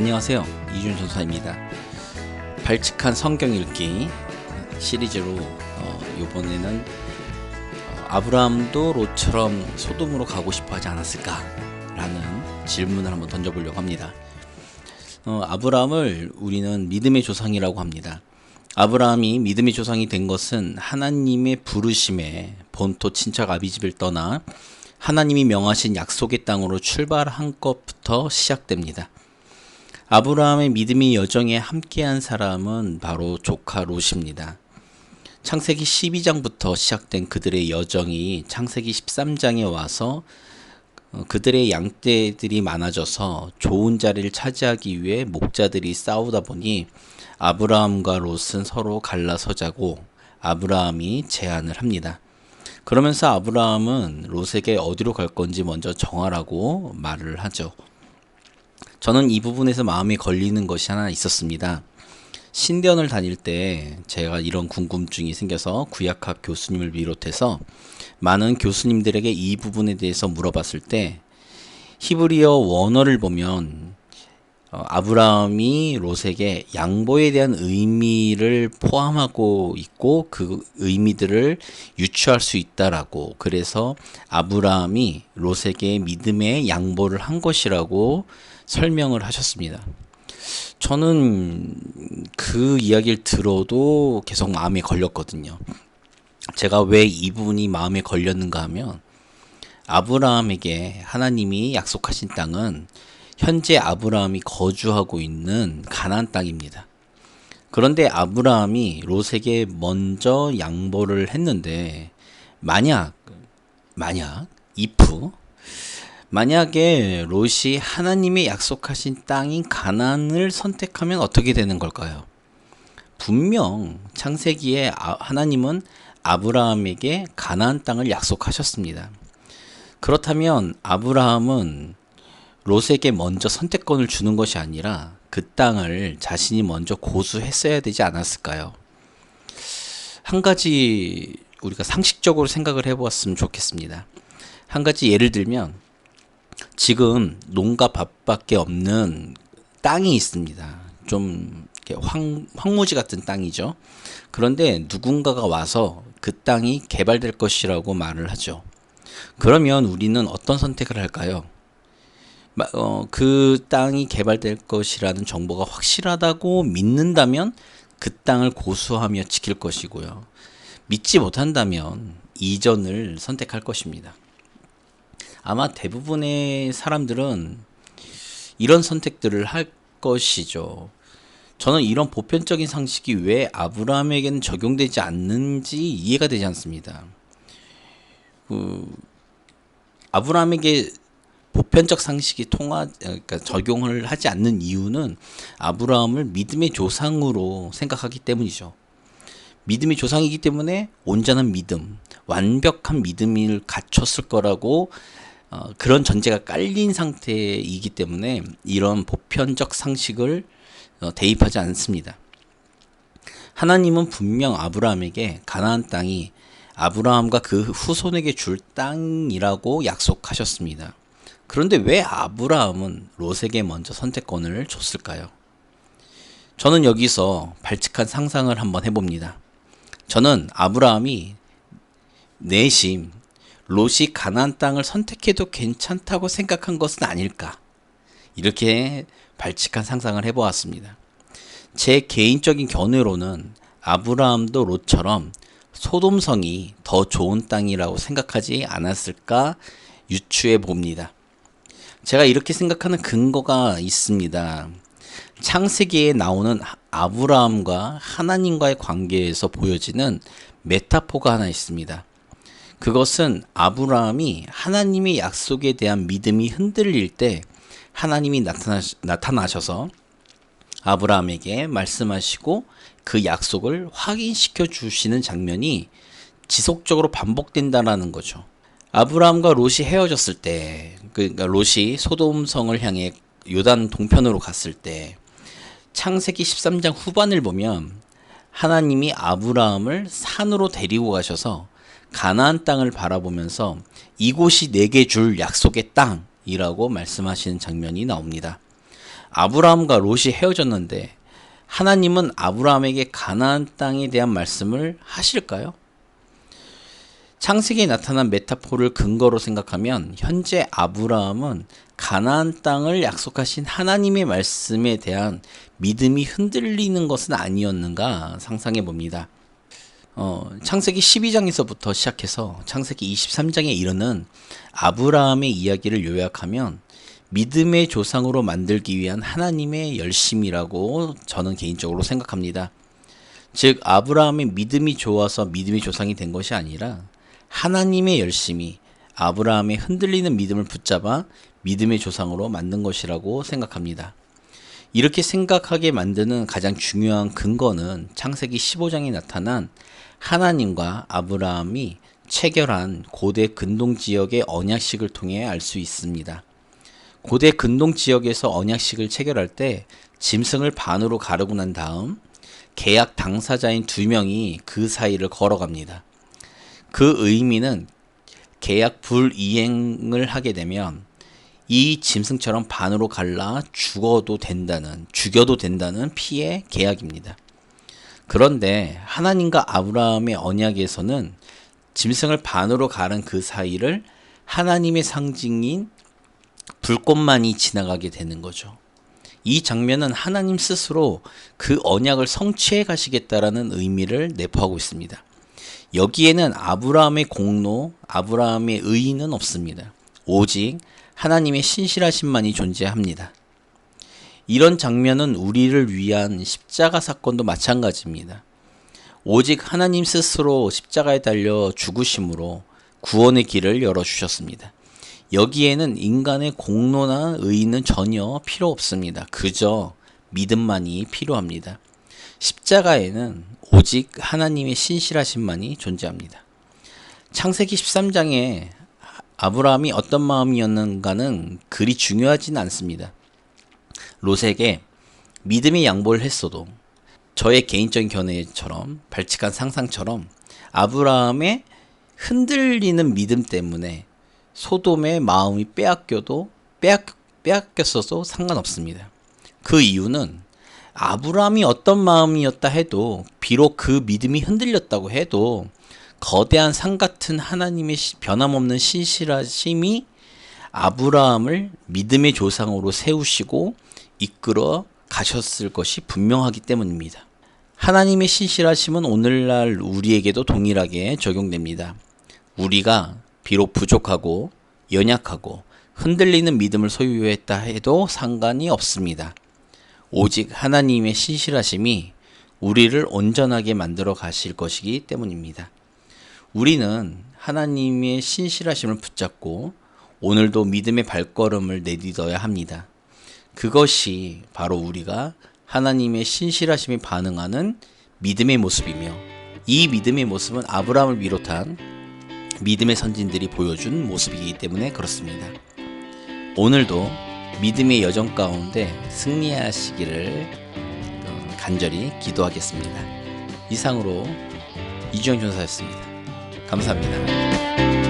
안녕하세요, 이준 전사입니다. 발칙한 성경 읽기 시리즈로 이번에는 아브라함도 롯처럼 소돔으로 가고 싶어 하지 않았을까 라는 질문을 한번 던져보려고 합니다. 아브라함을 우리는 믿음의 조상이라고 합니다. 아브라함이 믿음의 조상이 된 것은 하나님의 부르심에 본토 친척 아비집을 떠나 하나님이 명하신 약속의 땅으로 출발한 것부터 시작됩니다. 아브라함의 믿음의 여정에 함께한 사람은 바로 조카 롯입니다. 창세기 12장부터 시작된 그들의 여정이 창세기 13장에 와서 그들의 양떼들이 많아져서 좋은 자리를 차지하기 위해 목자들이 싸우다 보니 아브라함과 롯은 서로 갈라서자고 아브라함이 제안을 합니다. 그러면서 아브라함은 롯에게 어디로 갈 건지 먼저 정하라고 말을 하죠. 저는 이 부분에서 마음에 걸리는 것이 하나 있었습니다. 신대원을 다닐 때 제가 이런 궁금증이 생겨서 구약학 교수님을 비롯해서 많은 교수님들에게 이 부분에 대해서 물어봤을 때 히브리어 원어를 보면 아브라함이 롯에게 양보에 대한 의미를 포함하고 있고 그 의미들을 유추할 수 있다라고, 그래서 아브라함이 롯에게 믿음의 양보를 한 것이라고 설명을 하셨습니다. 저는 그 이야기를 들어도 계속 마음에 걸렸거든요. 제가 왜 이 부분이 마음에 걸렸는가 하면 아브라함에게 하나님이 약속하신 땅은 현재 아브라함이 거주하고 있는 가나안 땅입니다. 그런데 아브라함이 롯에게 먼저 양보를 했는데 만약에 롯이 하나님이 약속하신 땅인 가나안을 선택하면 어떻게 되는 걸까요? 분명 창세기에 하나님은 아브라함에게 가나안 땅을 약속하셨습니다. 그렇다면 아브라함은 롯에게 먼저 선택권을 주는 것이 아니라 그 땅을 자신이 먼저 고수했어야 되지 않았을까요? 한 가지 우리가 상식적으로 생각을 해보았으면 좋겠습니다. 한 가지 예를 들면 지금 농가 밭밖에 없는 땅이 있습니다. 좀 이렇게 황무지 같은 땅이죠. 그런데 누군가가 와서 그 땅이 개발될 것이라고 말을 하죠. 그러면 우리는 어떤 선택을 할까요? 그 땅이 개발될 것이라는 정보가 확실하다고 믿는다면 그 땅을 고수하며 지킬 것이고요. 믿지 못한다면 이전을 선택할 것입니다. 아마 대부분의 사람들은 이런 선택들을 할 것이죠. 저는 이런 보편적인 상식이 왜 아브라함에게는 적용되지 않는지 이해가 되지 않습니다. 아브라함에게 보편적 상식이 그러니까 적용을 하지 않는 이유는 아브라함을 믿음의 조상으로 생각하기 때문이죠. 믿음의 조상이기 때문에 온전한 믿음, 완벽한 믿음을 갖췄을 거라고 그런 전제가 깔린 상태이기 때문에 이런 보편적 상식을 대입하지 않습니다. 하나님은 분명 아브라함에게 가나안 땅이 아브라함과 그 후손에게 줄 땅이라고 약속하셨습니다. 그런데 왜 아브라함은 롯에게 먼저 선택권을 줬을까요? 저는 여기서 발칙한 상상을 한번 해봅니다. 저는 아브라함이 내심 롯이 가나안 땅을 선택해도 괜찮다고 생각한 것은 아닐까, 이렇게 발칙한 상상을 해보았습니다. 제 개인적인 견해로는 아브라함도 롯처럼 소돔성이 더 좋은 땅이라고 생각하지 않았을까 유추해 봅니다. 제가 이렇게 생각하는 근거가 있습니다. 창세기에 나오는 아브라함과 하나님과의 관계에서 보여지는 메타포가 하나 있습니다. 그것은 아브라함이 하나님의 약속에 대한 믿음이 흔들릴 때 하나님이 나타나셔서 아브라함에게 말씀하시고 그 약속을 확인시켜 주시는 장면이 지속적으로 반복된다는 거죠. 아브라함과 롯이 헤어졌을 때, 그러니까 롯이 소돔성을 향해 요단 동편으로 갔을 때 창세기 13장 후반을 보면 하나님이 아브라함을 산으로 데리고 가셔서 가나안 땅을 바라보면서 이곳이 내게 줄 약속의 땅이라고 말씀하시는 장면이 나옵니다. 아브라함과 롯이 헤어졌는데 하나님은 아브라함에게 가나안 땅에 대한 말씀을 하실까요? 창세기에 나타난 메타포를 근거로 생각하면 현재 아브라함은 가나안 땅을 약속하신 하나님의 말씀에 대한 믿음이 흔들리는 것은 아니었는가 상상해 봅니다. 창세기 12장에서부터 시작해서 창세기 23장에 이르는 아브라함의 이야기를 요약하면 믿음의 조상으로 만들기 위한 하나님의 열심이라고 저는 개인적으로 생각합니다. 즉 아브라함의 믿음이 좋아서 믿음의 조상이 된 것이 아니라 하나님의 열심이 아브라함의 흔들리는 믿음을 붙잡아 믿음의 조상으로 만든 것이라고 생각합니다. 이렇게 생각하게 만드는 가장 중요한 근거는 창세기 15장에 나타난 하나님과 아브라함이 체결한 고대 근동 지역의 언약식을 통해 알 수 있습니다. 고대 근동 지역에서 언약식을 체결할 때 짐승을 반으로 가르고 난 다음 계약 당사자인 두 명이 그 사이를 걸어갑니다. 그 의미는 계약 불이행을 하게 되면 이 짐승처럼 반으로 갈라 죽여도 된다는 피의 계약입니다. 그런데 하나님과 아브라함의 언약에서는 짐승을 반으로 가른 그 사이를 하나님의 상징인 불꽃만이 지나가게 되는 거죠. 이 장면은 하나님 스스로 그 언약을 성취해 가시겠다라는 의미를 내포하고 있습니다. 여기에는 아브라함의 공로, 아브라함의 의의는 없습니다. 오직 하나님의 신실하심만이 존재합니다. 이런 장면은 우리를 위한 십자가 사건도 마찬가지입니다. 오직 하나님 스스로 십자가에 달려 죽으심으로 구원의 길을 열어주셨습니다. 여기에는 인간의 공로나 의의는 전혀 필요 없습니다. 그저 믿음만이 필요합니다. 십자가에는 오직 하나님의 신실하심만이 존재합니다. 창세기 13장에 아브라함이 어떤 마음이었는가는 그리 중요하진 않습니다. 롯에게 믿음의 양보를 했어도 저의 개인적인 견해처럼 발칙한 상상처럼 아브라함의 흔들리는 믿음 때문에 소돔의 마음이 빼앗겼어도 상관없습니다. 그 이유는 아브라함이 어떤 마음이었다 해도 비록 그 믿음이 흔들렸다고 해도 거대한 산 같은 하나님의 변함없는 신실하심이 아브라함을 믿음의 조상으로 세우시고 이끌어 가셨을 것이 분명하기 때문입니다. 하나님의 신실하심은 오늘날 우리에게도 동일하게 적용됩니다. 우리가 비록 부족하고 연약하고 흔들리는 믿음을 소유했다 해도 상관이 없습니다. 오직 하나님의 신실하심이 우리를 온전하게 만들어 가실 것이기 때문입니다. 우리는 하나님의 신실하심을 붙잡고 오늘도 믿음의 발걸음을 내딛어야 합니다. 그것이 바로 우리가 하나님의 신실하심에 반응하는 믿음의 모습이며 이 믿음의 모습은 아브라함을 비롯한 믿음의 선진들이 보여준 모습이기 때문에 그렇습니다. 오늘도 믿음의 여정 가운데 승리하시기를 간절히 기도하겠습니다. 이상으로 이주영 전사였습니다. 감사합니다.